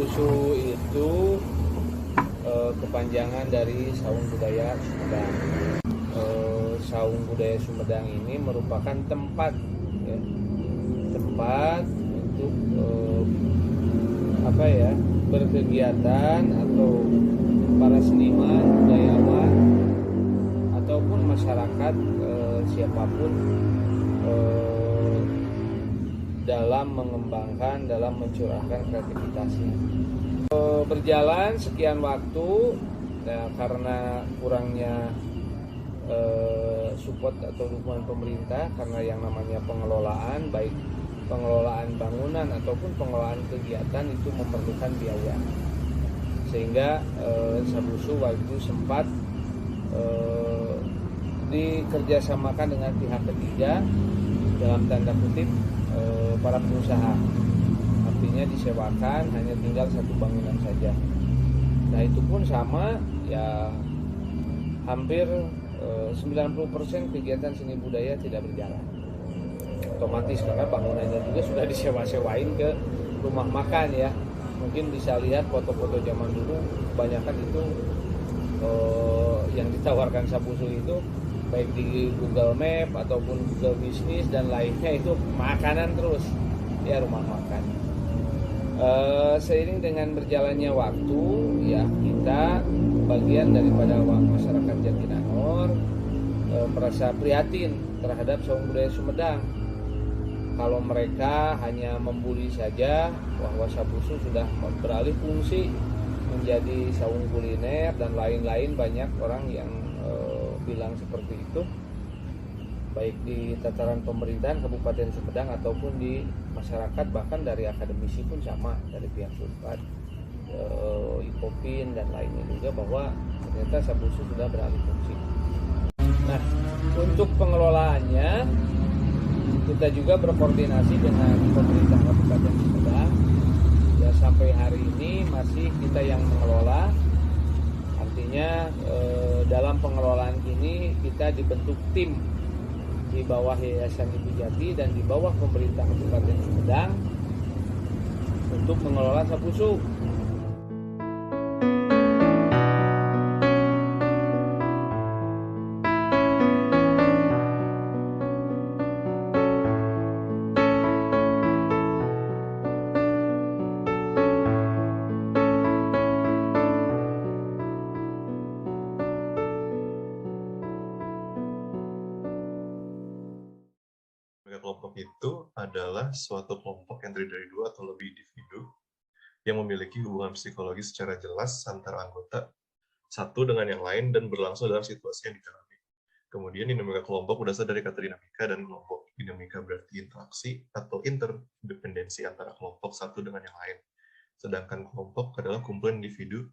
Sabusu itu kepanjangan dari Saung Budaya Sumedang. Saung Budaya Sumedang ini merupakan tempat ya, tempat untuk berkegiatan atau para seniman, budayawan ataupun masyarakat siapapun dalam mengembangkan, dalam mencurahkan kreativitasnya. Berjalan sekian waktu, karena kurangnya support atau dukungan pemerintah, karena yang namanya pengelolaan, baik pengelolaan bangunan ataupun pengelolaan kegiatan itu memerlukan biaya, sehingga Sabusu waktu itu sempat dikerjasamakan dengan pihak ketiga, dalam tanda kutip para pengusaha, artinya disewakan, hanya tinggal satu bangunan saja. Nah itu pun sama ya, hampir 90% kegiatan seni budaya tidak berjalan otomatis, karena bangunannya juga sudah disewa-sewain ke rumah makan ya. Mungkin bisa lihat foto-foto zaman dulu, kebanyakan itu yang ditawarkan Sabusu itu baik di Google Map ataupun Google Bisnis dan lainnya itu makanan terus ya, rumah makan. Seiring dengan berjalannya waktu ya, kita bagian daripada masyarakat Jatinangor merasa prihatin terhadap Saung Budaya Sumedang. Kalau mereka hanya membuli saja bahwa Sabusu sudah beralih fungsi menjadi saung kuliner dan lain-lain, banyak orang yang bilang seperti itu, baik di tataran pemerintahan Kabupaten Sumedang ataupun di masyarakat, bahkan dari akademisi pun sama, dari pihak Unpad, IPOPIN dan lainnya juga, bahwa ternyata Sabusu sudah beralih fungsi. Nah, untuk pengelolaannya kita juga berkoordinasi dengan pemerintah Kabupaten Sumedang. Ya, sampai hari ini masih kita yang mengelola. Artinya dalam pengelolaan ini kita dibentuk tim di bawah Yayasan Ibu Jati dan di bawah pemerintah Kabupaten Sumedang untuk mengelola Sabusu. Kelompok itu adalah suatu kelompok yang terdiri dari 2 atau lebih individu yang memiliki hubungan psikologi secara jelas antara anggota satu dengan yang lain dan berlangsung dalam situasi yang didalami. Kemudian dinamika kelompok berdasar dari kata dinamika dan kelompok. Dinamika berarti interaksi atau interdependensi antara kelompok satu dengan yang lain. Sedangkan kelompok adalah kumpulan individu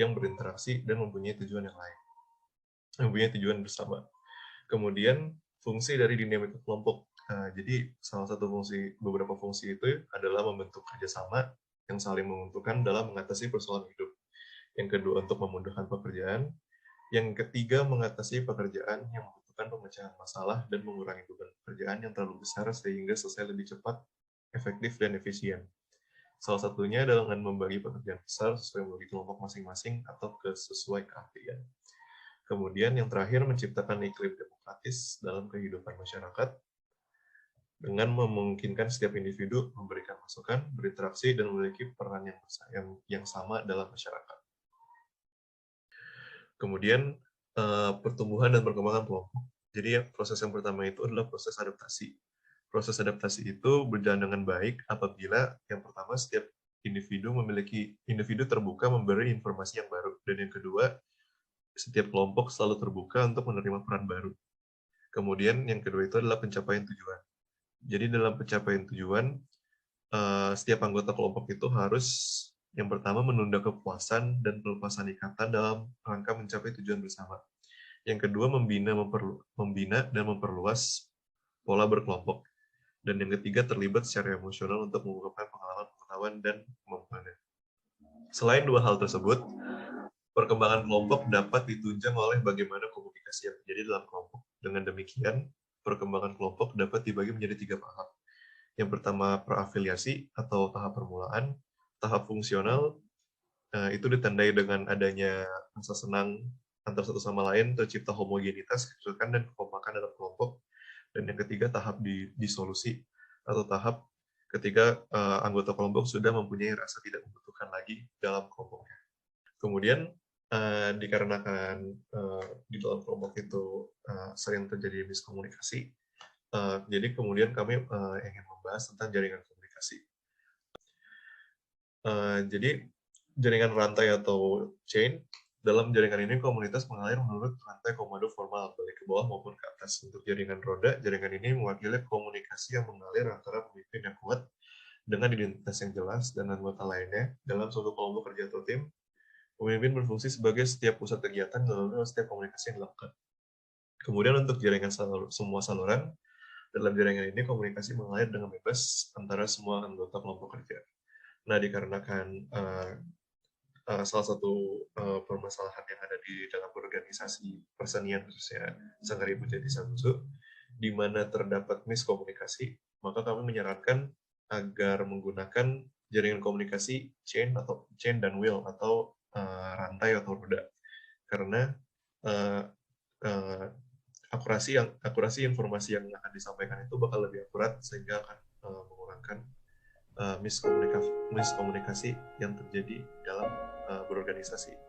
yang berinteraksi dan mempunyai tujuan yang lain. Mempunyai tujuan bersama. Kemudian fungsi dari dinamika kelompok. Jadi beberapa fungsi itu adalah membentuk kerjasama yang saling menguntungkan dalam mengatasi persoalan hidup. Yang kedua, untuk memudahkan pekerjaan. Yang ketiga, mengatasi pekerjaan yang membutuhkan pemecahan masalah dan mengurangi beban pekerjaan yang terlalu besar sehingga selesai lebih cepat, efektif, dan efisien. Salah satunya adalah dengan membagi pekerjaan besar sesuai membagi kelompok masing-masing atau sesuai keahlian. Kemudian yang terakhir, menciptakan iklim demokratis dalam kehidupan masyarakat dengan memungkinkan setiap individu memberikan masukan, berinteraksi, dan memiliki peran yang sama dalam masyarakat. Kemudian pertumbuhan dan perkembangan kelompok. Jadi proses yang pertama itu adalah proses adaptasi. Proses adaptasi itu berjalan dengan baik apabila yang pertama setiap individu terbuka memberi informasi yang baru, dan yang kedua setiap kelompok selalu terbuka untuk menerima peran baru. Kemudian yang kedua itu adalah pencapaian tujuan. Jadi dalam pencapaian tujuan, setiap anggota kelompok itu harus yang pertama menunda kepuasan dan pelepasan ikatan dalam rangka mencapai tujuan bersama. Yang kedua, membina dan memperluas pola berkelompok. Dan yang ketiga, terlibat secara emosional untuk mengungkapkan pengalaman-pengetahuan dan kemampuannya. Selain dua hal tersebut, perkembangan kelompok dapat ditunjang oleh bagaimana komunikasi yang terjadi dalam kelompok. Dengan demikian, perkembangan kelompok dapat dibagi menjadi 3 tahap. Yang pertama, praafiliasi atau tahap permulaan. tahap fungsional itu ditandai dengan adanya rasa senang antar satu sama lain, tercipta homogenitas, kecocokan, dan kekompakan dalam kelompok. Dan yang ketiga, tahap disolusi atau tahap ketika anggota kelompok sudah mempunyai rasa tidak membutuhkan lagi dalam kelompoknya. Kemudian dikarenakan di dalam kelompok itu sering terjadi miskomunikasi, jadi kemudian kami ingin membahas tentang jaringan komunikasi. Jadi jaringan rantai atau chain, dalam jaringan ini komunitas mengalir menurut rantai komando formal, baik ke bawah maupun ke atas. Untuk jaringan roda, jaringan ini mewakili komunikasi yang mengalir antara pemimpin yang kuat dengan identitas yang jelas dan anggota lainnya dalam suatu kelompok kerja atau tim. Pemimpin berfungsi sebagai setiap pusat kegiatan dalam setiap komunikasi yang dilakukan. Kemudian untuk jaringan semua saluran, dalam jaringan ini komunikasi mengalir dengan bebas antara semua anggota kelompok kerja. Nah, dikarenakan salah satu permasalahan yang ada di dalam organisasi persenian khususnya Sanggar Ibu Jati Samsu, di mana terdapat miskomunikasi, maka kami menyarankan agar menggunakan jaringan komunikasi chain dan wheel atau rantai atau roda, karena akurasi informasi yang akan disampaikan itu bakal lebih akurat sehingga akan mengurangkan miskomunikasi yang terjadi dalam berorganisasi.